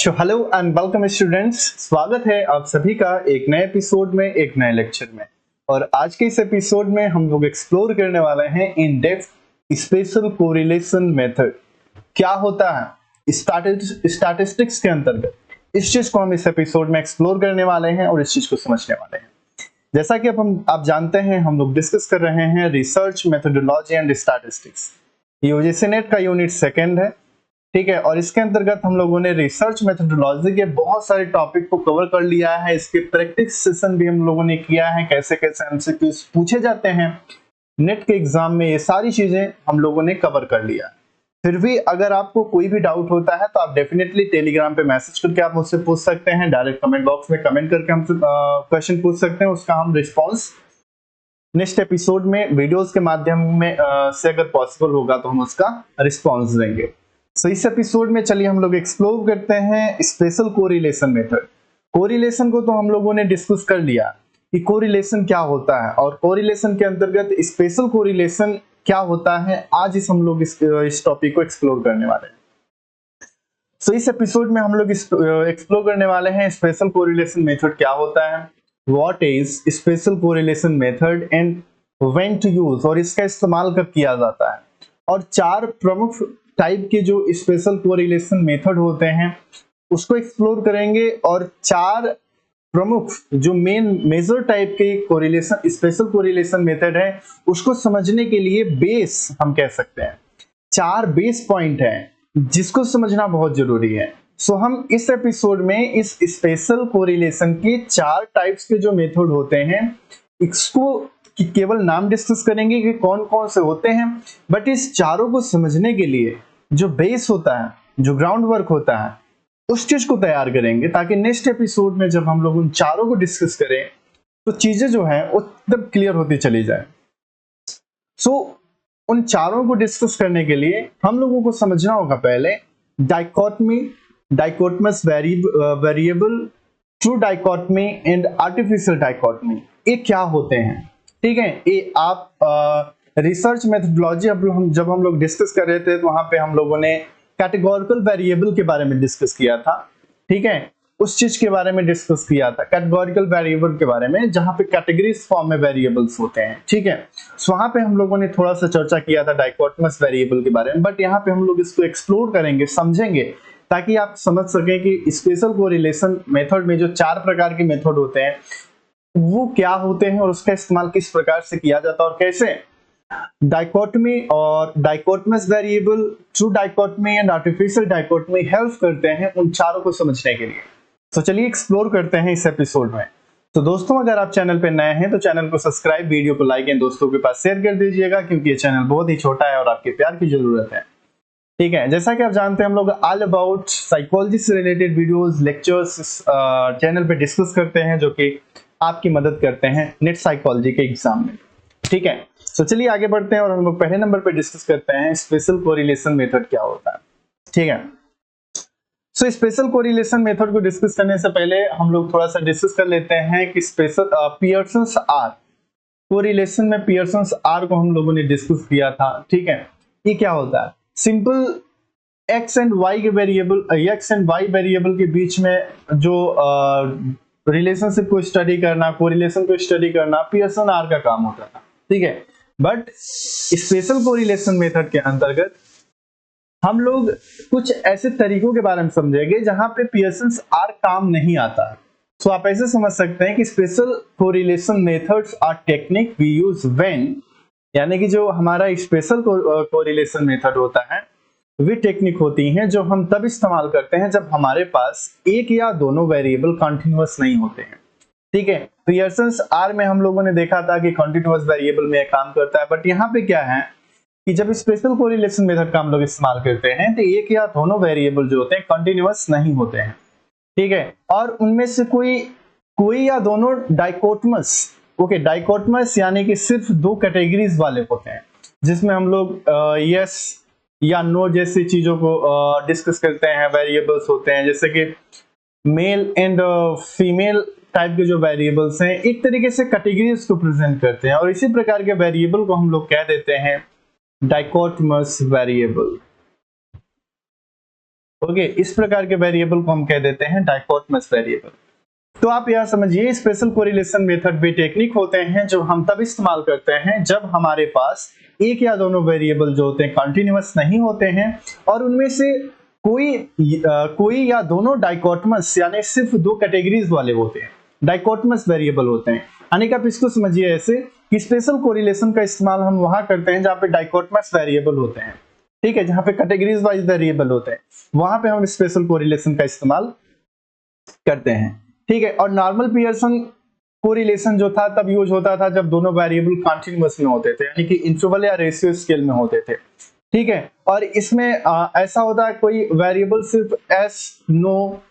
Hello and welcome students, स्वागत है आप सभी का एक नए एपिसोड में, एक नए लेक्चर में। और आज के इस एपिसोड में हम लोग एक्सप्लोर करने वाले हैं in depth special correlation method. क्या होता है स्टैटिस्टिक्स के अंतर्गत, इस चीज को हम इस एपिसोड में एक्सप्लोर करने वाले हैं और इस चीज को समझने वाले हैं। जैसा कि आप जानते हैं, हम लोग डिस्कस कर रहे हैं research methodology and statistics. UGC net का यूनिट 2 है, ठीक है। और इसके अंतर्गत हम लोगों ने रिसर्च मेथोडोलॉजी के बहुत सारे टॉपिक को कवर कर लिया है। इसके प्रैक्टिस सेशन भी हम लोगों ने किया है, कैसे कैसे एमसीक्यूज पूछे जाते हैं नेट के एग्जाम में, ये सारी चीजें हम लोगों ने कवर कर लिया है। फिर भी अगर आपको कोई भी डाउट होता है तो आप डेफिनेटली टेलीग्राम पे मैसेज करके आप मुझसे पूछ सकते हैं, डायरेक्ट कमेंट बॉक्स में कमेंट करके हमसे क्वेश्चन पूछ सकते हैं। उसका हम रिस्पॉन्स नेक्स्ट एपिसोड में वीडियोस के माध्यम में से अगर पॉसिबल होगा तो हम उसका रिस्पॉन्स देंगे। तो इस एपिसोड में चलिए हम लोग एक्सप्लोर करते हैं स्पेशल कोरिलेशन मेथड। कोरिलेशन को तो हम लोगों ने डिस्कस कर लिया कि कोरिलेशन क्या होता है, और कोरिलेशन के अंतर्गत स्पेशल कोरिलेशन क्या होता है। आज हम लोग इस टॉपिक को एक्सप्लोर करने वाले हैं। तो इस एपिसोड में हम लोग एक्सप्लोर करने वाले हैं स्पेशल कोरिलेशन मेथड क्या होता है, what is special correlation method and when to use, और इसका इस्तेमाल कब किया जाता है। और 4 प्रमुख टाइप के जो स्पेशल कोरिलेशन मेथड होते हैं उसको एक्सप्लोर करेंगे, और 4 प्रमुख जो मेजर टाइप के कोरिलेशन स्पेशल कोरिलेशन मेथड है उसको समझने के लिए बेस हम कह सकते हैं। 4 बेस पॉइंट है जिसको समझना बहुत जरूरी है। सो हम इस एपिसोड में इस स्पेशल कोरिलेशन के 4 टाइप्स के जो मेथड होते हैं इसको केवल नाम डिस्कस करेंगे कि कौन कौन से होते हैं, बट इस चारों को समझने के लिए जो बेस होता है, जो ग्राउंड वर्क होता है, उस चीज को तैयार करेंगे ताकि नेक्स्ट एपिसोड में जब हम लोग उन चारों को डिस्कस करें तो चीजें जो है वो तब क्लियर होती चली जाए। सो उन चारों को डिस्कस करने के लिए हम लोगों को समझना होगा पहले dichotomy, dichotomous variable, true dichotomy and artificial dichotomy, ये क्या होते हैं। ठीक है, ये आप रिसर्च मेथोडोलॉजी जब हम लोग डिस्कस कर रहे थे तो वहां पे हम लोगों ने कैटेगोरिकल वेरिएबल के बारे में डिस्कस किया था। ठीक है, उस चीज के बारे में डिस्कस किया था, कैटेगोरिकल वेरिएबल के बारे में, जहां पे कैटेगरीज फॉर्म में वेरिएबल्स होते हैं। ठीक है, सो वहां पे हम लोगों ने थोड़ा सा चर्चा किया था डाइकोटमस वेरिएबल के बारे में, बट यहाँ पे हम लोग इसको एक्सप्लोर करेंगे, समझेंगे, ताकि आप समझ सके कि स्पेशल कोरिलेशन मेथड में जो 4 प्रकार के मेथड होते हैं वो क्या होते हैं और उसका इस्तेमाल किस प्रकार से किया जाता है और कैसे। डाइकोटमी और dichotomous variable, true dichotomy and artificial dichotomy help करते हैं उन चारों को समझने के लिए। तो चलिए एक्सप्लोर करते हैं इस एपिसोड में। तो दोस्तों, अगर आप चैनल पे नए हैं तो चैनल को सब्सक्राइब, वीडियो को लाइक एंड दोस्तों के पास शेयर कर दीजिएगा, क्योंकि ये चैनल बहुत ही छोटा है और आपके प्यार की जरूरत है। ठीक है, जैसा कि आप जानते हैं हम लोग ऑल अबाउट साइकोलॉजी से रिलेटेड वीडियोस, लेक्चर्स चैनल पे डिस्कस करते हैं जो कि आपकी मदद करते हैं नेट साइकोलॉजी के एग्जाम में। ठीक है, तो चलिए आगे बढ़ते हैं और हम लोग पहले नंबर पे डिस्कस करते हैं स्पेशल कोरिलेशन मेथड क्या होता है। ठीक है, सो स्पेशल कोरिलेशन मेथड को डिस्कस करने से पहले हम लोग थोड़ा सा डिस्कस कर लेते हैं कि स्पेशल पियर्सन्स आर कोरिलेशन में पियर्सन्स आर को हम लोगों ने डिस्कस किया था। ठीक है, ये क्या होता है, सिंपल एक्स एंड वाई के variable, X and Y variable के बीच में जो रिलेशनशिप को स्टडी करना, कोरिलेशन को स्टडी करना पियर्सन आर का काम होता था। ठीक है, बट स्पेशल कोरिलेशन मेथड के अंतर्गत हम लोग कुछ ऐसे तरीकों के बारे में समझेंगे जहां पे पियर्सन आर काम नहीं आता। तो आप ऐसे समझ सकते हैं कि special correlation methods are technique we use when, यानी कि जो हमारा स्पेशल कोरिलेशन मेथड होता है वे टेक्निक होती हैं जो हम तब इस्तेमाल करते हैं जब हमारे पास एक या दोनों वेरिएबल कंटीन्यूअस नहीं होते हैं। ठीक है, पियर्सन्स आर में हम लोगों ने देखा था कि कंटीन्यूअस वेरिएबल में काम करता है, बट यहाँ पे क्या है कि जब स्पेशल कोरिलेशन मेथड का हम लोग इस्तेमाल करते हैं तो एक या दोनों वेरिएबल जो होते हैं कंटीन्यूअस नहीं होते हैं। ठीक है, और उनमें से कोई या दोनों डाइकोटमस, ओके, डाइकोटमस यानी कि सिर्फ 2 कैटेगरीज वाले होते हैं, जिसमें हम लोग यस या नो जैसी चीजों को डिस्कस करते हैं। वेरिएबल्स होते हैं जैसे कि मेल एंड फीमेल टाइप के जो वेरिएबल्स हैं, एक तरीके से कैटेगरीज को प्रेजेंट करते हैं, और इसी प्रकार के वेरिएबल को हम लोग कह देते हैं डाइकोटमस वेरिएबल। ओके, इस प्रकार के वेरिएबल को हम कह देते हैं डाइकोटमस वेरिएबल। तो आप यह समझिए स्पेशल कोरिलेशन मेथड वे टेक्निक होते हैं जो हम तब इस्तेमाल करते हैं जब हमारे पास एक या दोनों वेरिएबल जो होते हैं कंटिन्यूअस नहीं होते हैं और उनमें से कोई या दोनों डाइकोटमस यानी सिर्फ दो कैटेगरीज वाले होते हैं, डाइकोटमस वेरिएबल होते हैं। यानी कि आप इसको समझिए ऐसे कि स्पेशल कोरिलेशन का इस्तेमाल हम वहां करते हैं जहां पे डाइकोटमस वेरिएबल होते हैं, ठीक है, जहां पे कैटेगरीज वाइज वेरिएबल होते हैं वहां पे हम स्पेशल कोरिलेशन का इस्तेमाल करते हैं, ठीक है। और नॉर्मल पियर्सन कोरिलेशन जो था तब यूज होता था जब दोनों वेरिएबल कंटीन्यूअस में होते थे, यानी कि इंटरवल या रेशियो स्केल में होते थे, ठीक है। और इसमें ऐसा होता है कोई वेरिएबल सिर्फ एस, नो,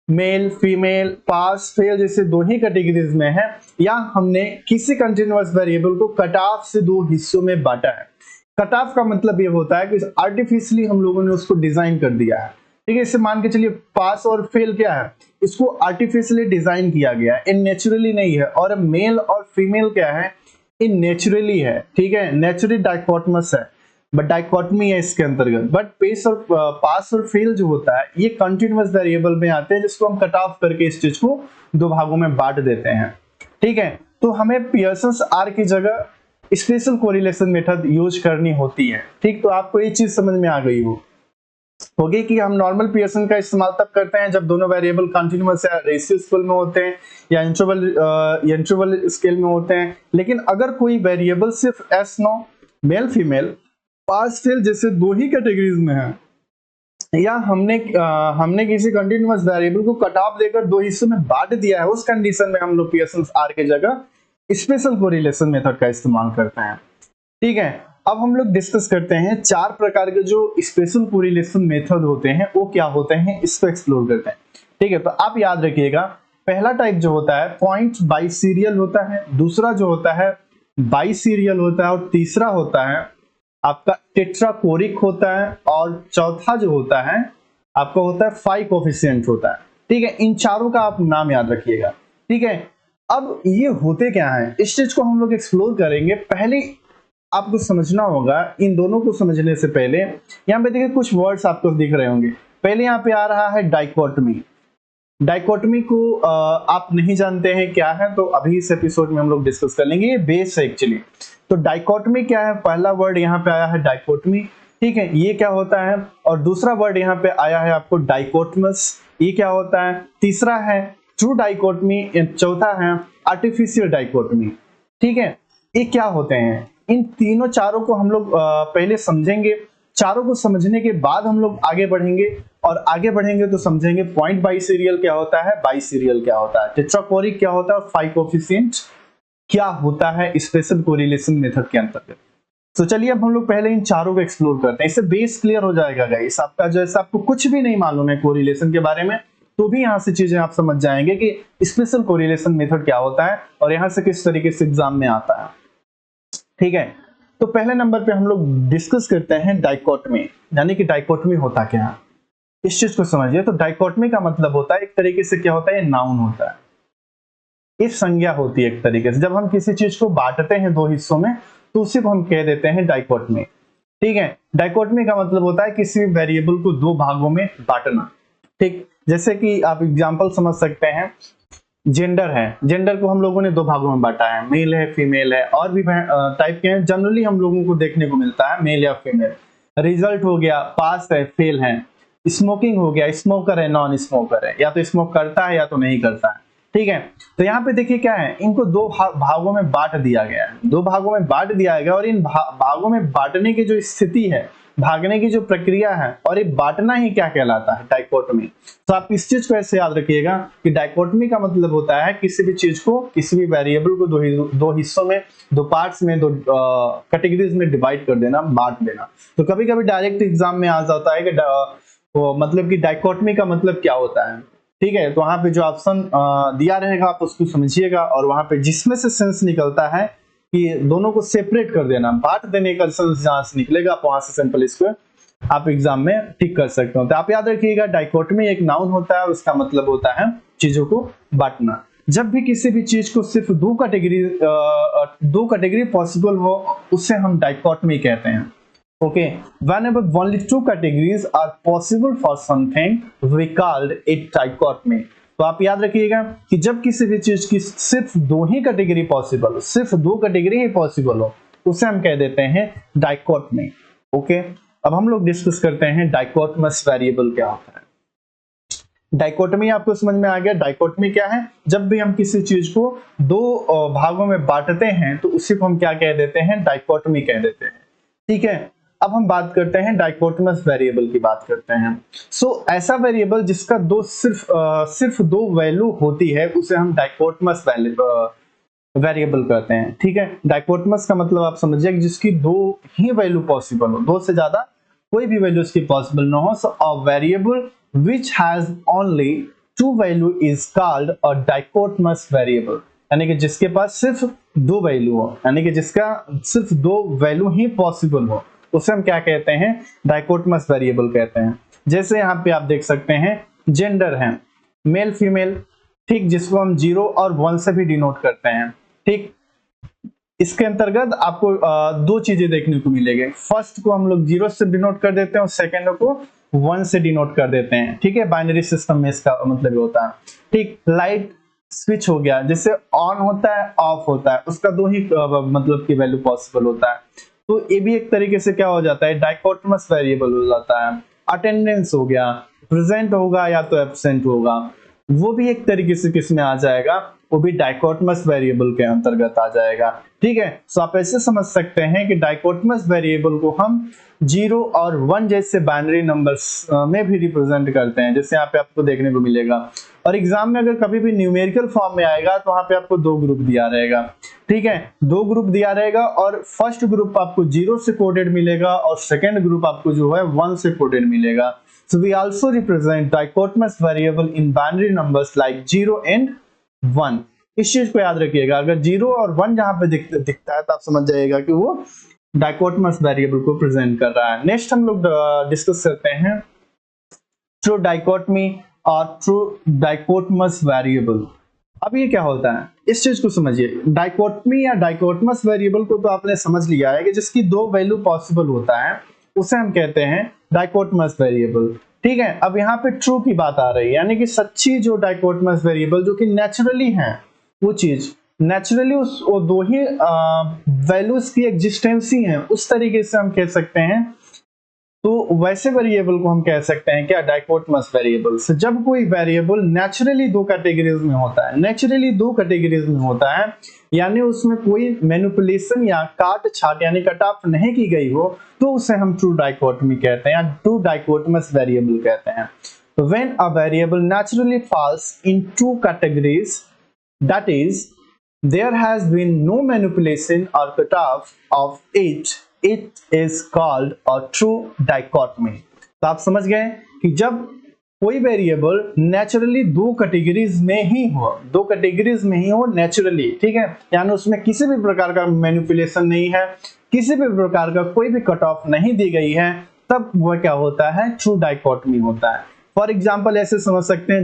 मेल, फीमेल, पास, फेल जैसे दो ही कैटेगरीज में है, या हमने किसी कंटीन्यूअस वेरिएबल को कट ऑफ से दो हिस्सों में बांटा है। कट ऑफ का मतलब ये होता है कि आर्टिफिशियली हम लोगों ने उसको डिजाइन कर दिया है, ठीक है। इसे मान के चलिए पास और फेल क्या है, इसको आर्टिफिशियली डिजाइन किया गया है, इन नेचुरली नहीं है। और मेल और फीमेल क्या है, इन नेचुरली है, ठीक है, नेचुरली डाइकोटमस है, बट डाइकोटमी है इसके अंतर्गत। बट पास और फेल जो होता है ये कंटिन्यूअस वेरिएबल में आते हैं जिसको हम कट ऑफ करके इस चीज को दो भागों में बांट देते हैं, ठीक है। तो हमें पियर्सन्स आर की जगह स्पेशल कोरिलेशन मेथड यूज करनी होती है, ठीक। तो आपको ये चीज समझ में आ गई होगी कि हम नॉर्मल पियर्सन का इस्तेमाल तब करते हैं जब दोनों वेरिएबल कंटीन्यूअस या रेशियो स्केल में होते हैं या इंटरवल स्केल में होते हैं। लेकिन अगर कोई वेरिएबल सिर्फ एस, नो, मेल, फीमेल, पास, फेल जैसे दो ही कैटेगरीज में है, या हमने किसी कंटीन्यूअस वेरिएबल को कट ऑफ देकर दो हिस्सों में बांट दिया है, उस कंडीशन में हम लोग पियर्सन्स आर की जगह स्पेशल कोरिलेशन मेथड का इस्तेमाल करते हैं, ठीक है। अब हम लोग डिस्कस करते हैं चार प्रकार के जो स्पेशल कोरिलेशन मेथड होते हैं वो क्या होते हैं, इसको एक्सप्लोर करते हैं, ठीक है। तो आप याद रखिएगा पहला टाइप जो होता है पॉइंट बाई सीरियल होता है, दूसरा जो होता है बाई सीरियल होता है, और तीसरा होता है आपका टेट्राकोरिक होता है, और चौथा जो होता है आपका होता है फाई कोफिशिएंट होता है, ठीक है। इन चारों का आप नाम याद रखिएगा, ठीक है। अब ये होते क्या है इस चीज को हम लोग एक्सप्लोर करेंगे। पहले आपको समझना होगा, इन दोनों को समझने से पहले यहाँ पे देखिए कुछ वर्ड्स आपको दिख रहे होंगे। पहले यहाँ पे आ रहा है डाइकोटमी। डाइकोटमी को आप नहीं जानते हैं क्या है, तो अभी इस एपिसोड में हम लोग डिस्कस कर लेंगे, ये बेस है एक्चुअली। तो डाइकोटमी क्या है, पहला वर्ड यहाँ पे आया है डाइकोटमी, ठीक है, ये क्या होता है। और दूसरा वर्ड यहाँ पे आया है आपको डाइकोटमस, ये क्या होता है। तीसरा है ट्रू डाइकोटमी, चौथा है आर्टिफिशियल डाइकोटमी, ठीक है। ये क्या होते हैं, इन तीनों चारों को हम लोग पहले समझेंगे। चारों को समझने के बाद हम लोग आगे बढ़ेंगे, और आगे बढ़ेंगे तो समझेंगे पॉइंट बाई सीरियल क्या होता है, बाई सीरियल क्या होता है, टेट्राकोरिक क्या होता है, और फाई कोफिशिएंट क्या होता है स्पेशल कोरिलेशन मेथड के अंतर्गत। तो चलिए अब हम लोग पहले इन चारों को एक्सप्लोर करते हैं, इससे बेस क्लियर हो जाएगा गाइस आपका। जैसे आपको कुछ भी नहीं मालूम है कोरिलेशन के बारे में तो भी यहाँ से चीजें आप समझ जाएंगे कि स्पेशल कोरिलेशन मेथड क्या होता है और यहाँ से किस तरीके से एग्जाम में आता है, ठीक है। तो पहले नंबर पे हम लोग डिस्कस करते हैं डाइकोटमी, यानी कि डाइकोटमी होता क्या है, इस चीज को समझिए। तो डाइकोटमी का मतलब होता है एक तरीके से क्या होता है, ये नाउन होता है, ये संज्ञा होती है एक तरीके से। जब हम किसी चीज को बांटते हैं दो हिस्सों में तो उसी को हम कह देते हैं डाइकोटमी, ठीक है। डाइकोटमी का मतलब होता है किसी वेरिएबल को दो भागों में बांटना, ठीक। जैसे कि आप एग्जांपल समझ सकते हैं, जेंडर है, जेंडर को हम लोगों ने दो भागों में बांटा है, मेल है, फीमेल है, और भी टाइप के हैं, जनरली हम लोगों को देखने को मिलता है मेल या फीमेल। रिजल्ट हो गया पास है, फेल है। स्मोकिंग हो गया, स्मोकर है, नॉन स्मोकर है, या तो स्मोक करता है या तो नहीं करता है, ठीक है। तो यहाँ पे देखिए क्या है, इनको दो भागों में बांट दिया गया है, दो भागों में बांट दिया गया, और इन भागों में बांटने की जो स्थिति है, भागने की जो प्रक्रिया है, और ये बांटना ही क्या कहलाता है, डाइकोटमी। तो आप इस चीज को ऐसे याद रखिएगा कि डाइकोटमी का मतलब होता है किसी भी चीज को, किसी भी वेरिएबल को दो हिस्सों में, दो पार्ट्स में, दो कैटेगरीज में डिवाइड कर देना, बांट देना। तो कभी कभी डायरेक्ट एग्जाम में आ जाता है कि मतलब कि डाइकोटमी का मतलब क्या होता है, ठीक है। तो वहां पे जो ऑप्शन दिया रहेगा आप उसको समझिएगा, और वहां पे जिसमें से सेंस निकलता है कि दोनों को सेपरेट कर देना, बांट देने का सेंस जहां से निकलेगा आप वहां से सिंपल इसको आप एग्जाम में टिक कर सकते हो। तो आप याद रखिएगा डाइकोटमी एक नाउन होता है और उसका मतलब होता है चीजों को बांटना। जब भी किसी भी चीज को सिर्फ दो कैटेगरी पॉसिबल हो उसे हम डाइकोटमी कहते हैं, Okay, whenever only two categories are possible for something, we called it dichotomy. तो आप याद रखिएगा कि जब किसी भी चीज की सिर्फ दो ही कैटेगरी पॉसिबल, सिर्फ दो कैटेगरी ही पॉसिबल हो, उसे हम कह देते हैं डाइकोटमी. ओके, अब हम लोग डिस्कस करते हैं डाइकोटमस वेरिएबल क्या होता है. डाइकोटमी आपको समझ में आ गया. डाइकोटमी क्या है? जब भी हम किसी चीज को दो भागों में बांटते हैं तो उसी को हम क्या कह देते हैं? डाइकोटमी कह देते हैं. ठीक है, अब हम बात करते हैं डाइकोटमस वेरिएबल की बात करते हैं. सो ऐसा वेरिएबल जिसका दो सिर्फ दो वैल्यू होती है उसे हम डाइकोटमस वेरिएबल कहते हैं. ठीक है, डाइकोटमस का मतलब आप समझिए जिसकी दो ही वैल्यू पॉसिबल हो, दो से ज्यादा कोई भी वैल्यू उसकी पॉसिबल ना हो. So a variable which has only two value is called a dichotomous variable. यानी कि जिसके पास सिर्फ दो वैल्यू हो, यानी कि जिसका सिर्फ दो वैल्यू ही पॉसिबल हो, उसे हम क्या कहते हैं? डाइकोटमस वेरिएबल कहते हैं. जैसे यहाँ पे आप देख सकते हैं जेंडर है मेल फीमेल, ठीक, जिसको हम 0 और 1 से भी डिनोट करते हैं. ठीक, इसके अंतर्गत आपको दो चीजें देखने को मिलेगी. फर्स्ट को हम लोग 0 से डिनोट कर देते हैं और सेकेंड को 1 से डिनोट कर देते हैं. ठीक है, बाइनरी सिस्टम में इसका मतलब होता है. ठीक, लाइट स्विच हो गया, जिससे ऑन होता है ऑफ होता है, उसका दो ही मतलब की वैल्यू पॉसिबल होता है. तो ये भी एक तरीके से क्या हो जाता है? डाइकोटमस वेरिएबल हो जाता है. अटेंडेंस हो गया, प्रेजेंट होगा या तो एब्सेंट होगा, वो भी एक तरीके से किस में आ जाएगा? वो भी डाइकोटमस वेरिएबल के अंतर्गत आ जाएगा. ठीक है, सो आप ऐसे समझ सकते हैं कि डाइकोटमस वेरिएबल को हम 0 और 1 जैसे बाइनरी नंबर्स में भी रिप्रेजेंट करते हैं, जैसे यहाँ पे आपको देखने को मिलेगा. और एग्जाम में अगर कभी भी न्यूमेरिकल फॉर्म में आएगा तो वहां पे आपको दो ग्रुप दिया रहेगा. ठीक है, दो ग्रुप दिया रहेगा और फर्स्ट ग्रुप आपको 0 से कोडेड मिलेगा और सेकेंड ग्रुप आपको जो है 1 से कोडेड मिलेगा. So we also represent dichotomous variable in binary numbers like 0 and 1. इस चीज को याद रखिएगा, अगर 0 और 1 जहां पे दिखता है तो आप समझ जाइएगा कि वो डाइकोटमस वेरिएबल को प्रेजेंट कर रहा है. नेक्स्ट हम लोग डिस्कस करते हैं ट्रू डाइकोटमी और ट्रू डाइकोटमस वेरिएबल. अब ये क्या होता है, इस चीज को समझिए. डाइकोटमी या डाइकोटमस वेरिएबल को तो आपने समझ लिया है कि जिसकी दो वैल्यू पॉसिबल होता है उसे हम कहते हैं डाइकोटमस वेरिएबल. ठीक है, अब यहाँ पे ट्रू की बात आ रही है, यानी कि सच्ची जो डाइकोटमस वेरिएबल जो कि नेचुरली है, वो चीज नेचुरली उस वो दो ही वैल्यूज की एग्जिस्टेंस ही है, उस तरीके से हम कह सकते हैं. तो वैसे वेरिएबल को हम कह सकते हैं क्या? डाइकोटमस वेरिएबल. से जब कोई वेरिएबल नेचुरली दो कैटेगरीज में होता है, नेचुरली दो कैटेगरीज में होता है, यानी उसमें कोई मैनिपुलेशन या काट छाट यानी कट ऑफ नहीं की गई हो, तो उसे हम ट्रू डाइकोटमी कहते हैं या ट्रू डाइकोटमस वेरिएबल कहते हैं. When a variable naturally falls in two categories, that is there has been no manipulation or cutoff of it is called a true dichotomy. तो आप समझ गए कि जब कोई वेरिएबल नेचुरली दो कैटेगरीज में ही हो नेचुरली, ठीक है, यानी उसमें किसी भी प्रकार का मैनिपुलेशन नहीं है, किसी भी प्रकार का कोई भी कट ऑफ नहीं दी गई है, तब वह क्या होता है? ट्रू डाइकोटमी होता है. फॉर एग्जाम्पल ऐसे समझ सकते हैं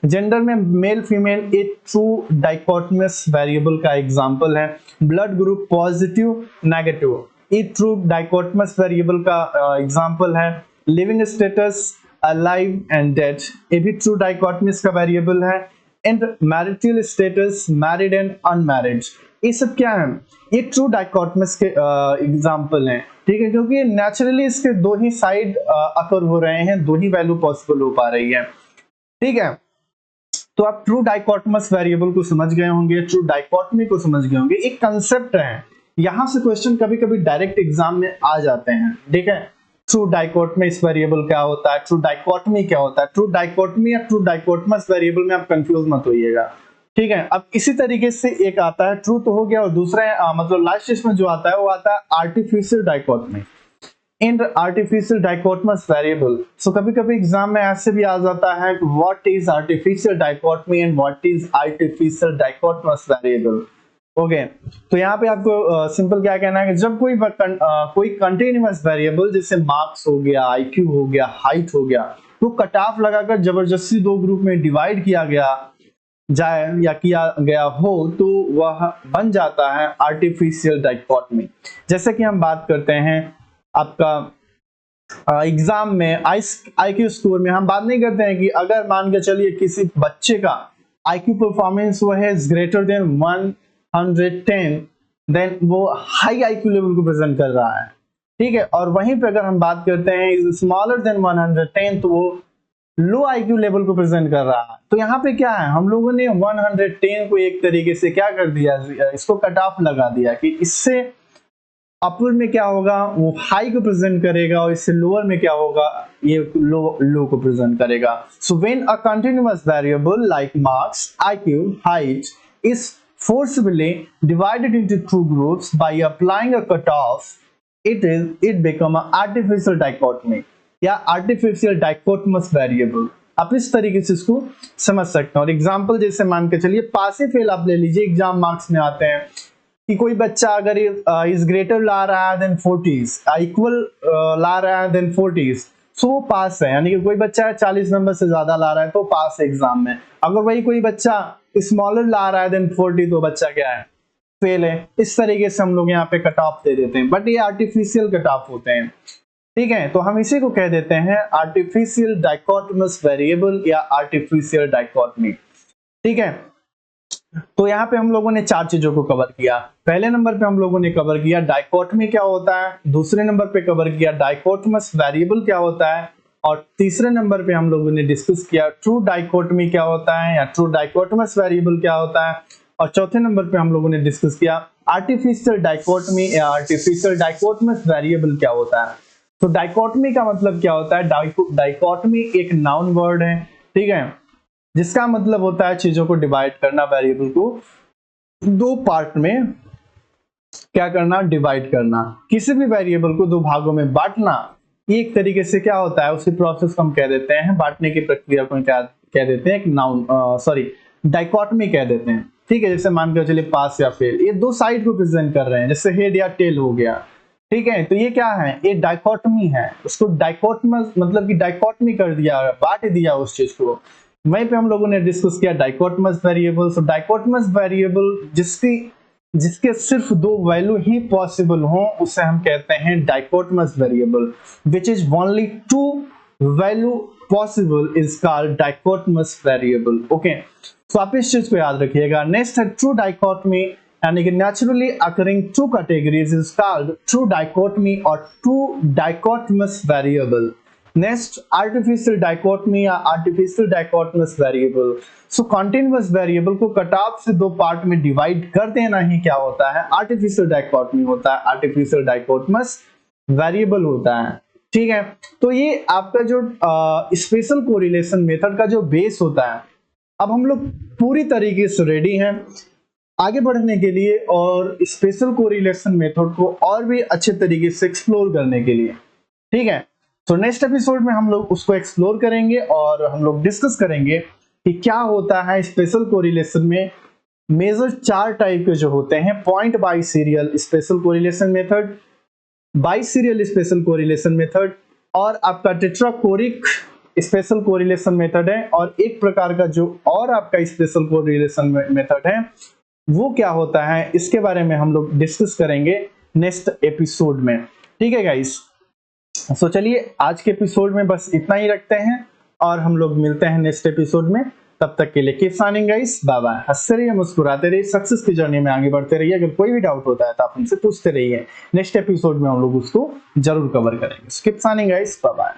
जेंडर में मेल फीमेल एक ट्रू डाइकोटमस वेरिएबल का एग्जांपल है. ब्लड ग्रुप पॉजिटिव नेगेटिव, ये ट्रू डाइकोटमस वेरिएबल का एग्जांपल है. Living status alive and dead, ये भी ट्रू डाइकोटमस का वेरिएबल है. And marital status married and unmarried, ये सब क्या है? ये ट्रू डाइकोटमस के एग्जांपल हैं. ठीक है, क्योंकि नेचुरली इसके दो ही साइड अकर हो रहे हैं, दो ही वैल्यू पॉसिबल हो पा रही है. ठीक है, तो आप ट्रू डाइकोटमस वेरिएबल को समझ गए होंगे, ट्रू डाइकोटमी को समझ गए होंगे. एक कंसेप्ट है, यहां से क्वेश्चन कभी कभी डायरेक्ट एग्जाम में आ जाते हैं. ठीक है, ट्रू डाइकोटमस वेरिएबल क्या होता है, ट्रू डाइकोटमी क्या होता है. ट्रू डाइकोटमी या ट्रू डाइकोटमस वेरिएबल में आप कंफ्यूज मत होइएगा. ठीक है, अब इसी तरीके से एक आता है, ट्रू तो हो गया, और दूसरा मतलब लास्ट इसमें जो आता है वो आता है artificial dichotomy and artificial dichotomous variable. So कभी कभी एग्जाम में ऐसे भी आ जाता है कि what is artificial dichotomy and what is artificial dichotomous variable. Okay, तो यहाँ पे आपको सिंपल क्या कहना है कि जब कोई कंटिन्यूअस वेरिएबल जैसे मार्क्स हो गया, आईक्यू हो गया, हाइट हो गया, तो कट ऑफ लगाकर जबरदस्ती दो ग्रुप में डिवाइड किया गया हो, तो वह बन जाता है आर्टिफिशियल डाइकोटमी. जैसे कि हम बात करते हैं आपका एग्जाम में IQ स्कोर में हम बात नहीं करते हैं कि अगर मान के चलिए किसी बच्चे का IQ परफॉर्मेंस वो है ग्रेटर देन 110, देन वो हाई IQ लेवल को प्रेजेंट कर रहा है, ठीक है। और वहीं पे अगर हम बात करते हैं स्मॉलर देन 110, तो वो लो IQ लेवल को प्रेजेंट कर रहा है। तो यहाँ पे क्या है, हम लोगों ने 110 को एक तरीके से क्या कर दिया, इसको कट ऑफ लगा दिया कि इससे अपर में क्या होगा, वो हाई को प्रेजेंट करेगा, और इससे लोअर में क्या होगा, ये लो को प्रेजेंट करेगा। So when a continuous variable like marks, IQ, height is forcibly divided into two groups by applying a cutoff, it become an artificial dichotomy या artificial dichotomous variable। आप इस तरीके से इसको समझ सकते हैं। और एग्जांपल जैसे मान के चलिए पास या फेल आप ले लीजिए, एग्जाम मार्क्स में आते हैं कि कोई बच्चा अगर इज ग्रेटर ला रहा है देन 40s, इक्वल ला रहा है देन 40s, सो वो पास है, यानी कि कोई बच्चा 40 नंबर से ज्यादा ला रहा है तो पास है एग्जाम में। अगर वही कोई बच्चा स्मॉलर ला रहा है देन 40, तो बच्चा क्या है, फेल है। इस तरीके से हम लोग यहाँ पे कट ऑफ दे देते हैं, बट ये आर्टिफिशियल कट ऑफ होते हैं, ठीक है। तो हम इसी को कह देते हैं आर्टिफिशियल डाइकोटमस वेरिएबल या आर्टिफिशियल डाइकोटमी, ठीक है। तो यहाँ पे हम लोगों ने 4 चीजों को कवर किया। पहले नंबर पे हम लोगों ने कवर किया डाइकोटमी क्या होता है, दूसरे नंबर पे कवर किया डाइकोटमस वेरिएबल क्या होता है, और तीसरे नंबर पे हम लोगों ने डिस्कस किया ट्रू डाइकोटमी क्या होता है या ट्रू डाइकोटमस वेरिएबल क्या होता है, और चौथे नंबर पे हम लोगों ने डिस्कस किया आर्टिफिशियल डाइकोटमी या आर्टिफिशियल डाइकोटमस वेरिएबल क्या होता है। तो डाइकोटमी का मतलब क्या होता है, डाइकोटमी एक नाउन वर्ड है, ठीक है, जिसका मतलब होता है चीजों को डिवाइड करना, वेरिएबल को 2 पार्ट में क्या करना, डिवाइड करना। किसी भी वेरिएबल को 2 भागों में बांटना, ये एक तरीके से क्या होता है, उसी प्रोसेस को हम कह देते हैं, बांटने की प्रक्रिया को क्या कह देते हैं, एक नाउन डाइकोटमी कह देते हैं, ठीक है। जैसे मान के चलिए पास या फेल, ये 2 साइड को प्रेजेंट कर रहे हैं, जैसे हेड या टेल हो गया, ठीक है। तो ये क्या है, ये डाइकोटमी है, उसको डाइकोटमस मतलब कि डाइकोटमी कर दिया, बांट दिया उस चीज को। वहीं पे हम लोगों ने डिस्कस किया डाइकोटमस वेरिएबल। सो डाइकोटमस वेरिएबल जिसके सिर्फ 2 वैल्यू ही पॉसिबल हो, उसे हम कहते हैं dichotomous variable. Which is only 2 value possible is called dichotomous variable. Okay, so आप इस चीज को याद रखिएगा। नेक्स्ट है ट्रू डाइकोटमी, यानी कि naturally occurring 2 categories is called true dichotomy और true dichotomous variable. Next artificial dichotomy या artificial dichotomous variable. So continuous variable को कट ऑफ से 2 पार्ट में डिवाइड कर देना ही क्या होता है, आर्टिफिशियल डाइकोटमी होता है, आर्टिफिशियल डाइकोटमस वेरिएबल होता है, ठीक है। तो ये आपका जो स्पेशल कोरिलेशन मेथड का जो बेस होता है। अब हम लोग पूरी तरीके से रेडी हैं आगे बढ़ने के लिए और स्पेशल कोरिलेशन मेथड को और भी अच्छे तरीके से एक्सप्लोर करने के लिए, ठीक है। तो नेक्स्ट एपिसोड में हम लोग उसको एक्सप्लोर करेंगे और हम लोग डिस्कस करेंगे कि क्या होता है स्पेशल कोरिलेशन में। मेजर 4 टाइप के जो होते हैं, point by serial special correlation method, bye serial special correlation method, और आपका टेट्राकोरिक स्पेशल कोरिलेशन मेथड है, और एक प्रकार का जो और आपका स्पेशल कोरिलेशन मेथड है वो क्या होता है, इसके बारे में हम लोग डिस्कस करेंगे नेक्स्ट एपिसोड में, ठीक है गाइस। सो चलिए आज के एपिसोड में बस इतना ही रखते हैं और हम लोग मिलते हैं नेक्स्ट एपिसोड में। तब तक के लिए keep smiling guys, bye bye. हंसते रहिए, मुस्कुराते रहिए, सक्सेस की जर्नी में आगे बढ़ते रहिए। अगर कोई भी डाउट होता है तो आप हमसे पूछते रहिए, नेक्स्ट एपिसोड में हम लोग उसको जरूर कवर करेंगे। Keep smiling guys, bye bye.